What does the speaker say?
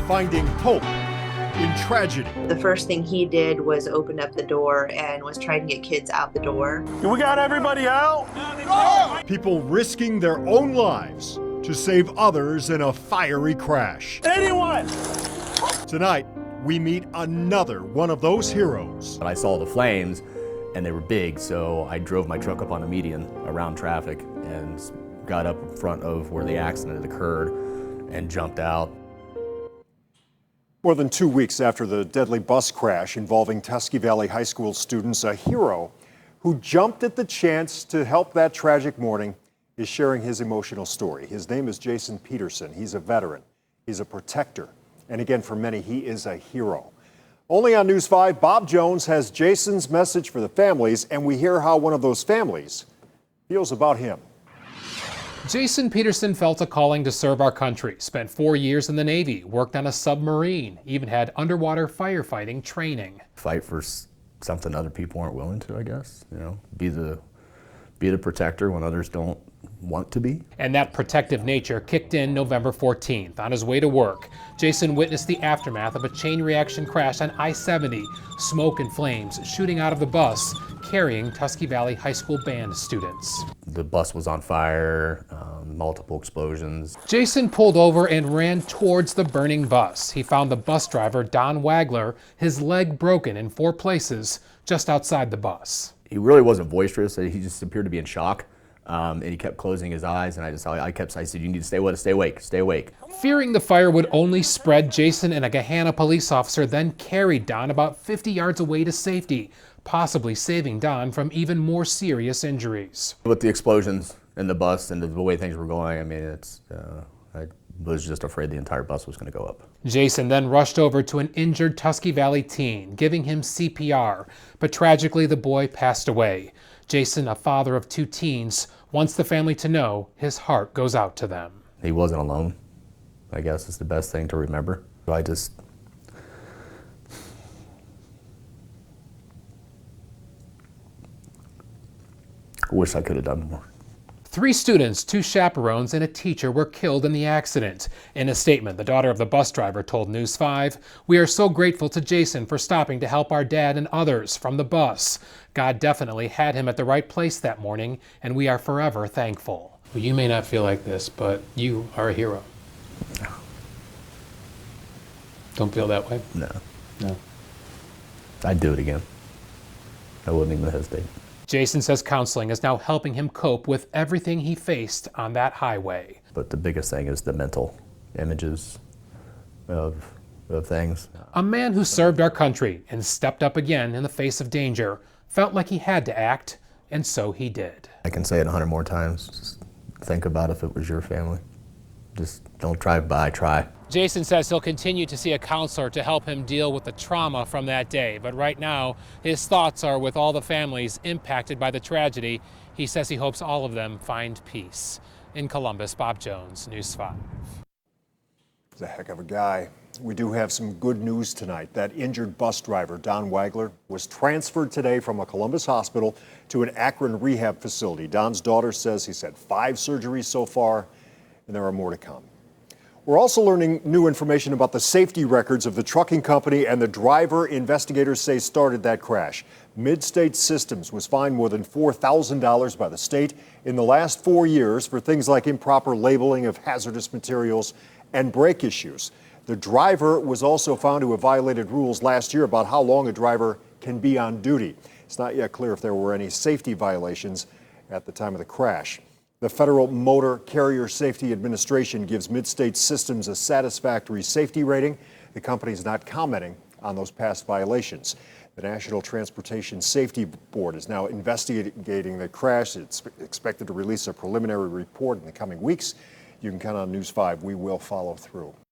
finding hope in tragedy. The first thing he did was open up the door and was trying to get kids out the door. We got everybody out? People risking their own lives to save others in a fiery crash. Anyone? Tonight, we meet another one of those heroes. I saw the flames and they were big, so I drove my truck up on the median around traffic and got up in front of where the accident had occurred and jumped out. More than 2 weeks after the deadly bus crash involving Tusky Valley High School students, a hero who jumped at the chance to help that tragic morning is sharing his emotional story. His name is Jason Peterson. He's a veteran. He's a protector. And again, for many, he is a hero. Only on News 5, Bob Jones has Jason's message for the families, and we hear how one of those families feels about him. Jason Peterson felt a calling to serve our country, spent 4 years in the Navy, worked on a submarine, even had underwater firefighting training. Fight for something other people aren't willing to, I guess. You know, be the protector when others don't want to be. And that protective nature kicked in November 14th. On his way to work, Jason witnessed the aftermath of a chain reaction crash on I-70, smoke and flames shooting out of the bus, carrying Tusky Valley High School band students. The bus was on fire, multiple explosions. Jason pulled over and ran towards the burning bus. He found the bus driver, Don Wagler, his leg broken in 4 places just outside the bus. He really wasn't boisterous. He just appeared to be in shock. And he kept closing his eyes, and I said, you need to stay awake, stay awake. Fearing the fire would only spread, Jason and a Gahanna police officer then carried Don about 50 yards away to safety, possibly saving Don from even more serious injuries. With the explosions in the bus and the way things were going, I mean, I was just afraid the entire bus was going to go up. Jason then rushed over to an injured Tusky Valley teen, giving him CPR, but tragically the boy passed away. Jason, a father of 2 teens, wants the family to know his heart goes out to them. He wasn't alone, I guess is the best thing to remember. I wish I could have done more. 3 students, 2 chaperones, and a teacher were killed in the accident. In a statement, the daughter of the bus driver told News 5, "We are so grateful to Jason for stopping to help our dad and others from the bus. God definitely had him at the right place that morning, and we are forever thankful." Well, you may not feel like this, but you are a hero. No. Don't feel that way? No. No. I'd do it again. I wouldn't even hesitate. Jason says counseling is now helping him cope with everything he faced on that highway. But the biggest thing is the mental images of things. A man who served our country and stepped up again in the face of danger, felt like he had to act, and so he did. I can say it 100 more times. Just think about if it was your family. Just don't drive by, try. Jason says he'll continue to see a counselor to help him deal with the trauma from that day. But right now, his thoughts are with all the families impacted by the tragedy. He says he hopes all of them find peace. In Columbus, Bob Jones, News 5. He's a heck of a guy. We do have some good news tonight. That injured bus driver, Don Wagler, was transferred today from a Columbus hospital to an Akron rehab facility. Don's daughter says he's had 5 surgeries so far, and there are more to come. We're also learning new information about the safety records of the trucking company and the driver investigators say started that crash. Midstate Systems was fined more than $4,000 by the state in the last 4 years for things like improper labeling of hazardous materials and brake issues. The driver was also found to have violated rules last year about how long a driver can be on duty. It's not yet clear if there were any safety violations at the time of the crash. The Federal Motor Carrier Safety Administration gives Midstate Systems a satisfactory safety rating. The company is not commenting on those past violations. The National Transportation Safety Board is now investigating the crash. It's expected to release a preliminary report in the coming weeks. You can count on News 5. We will follow through.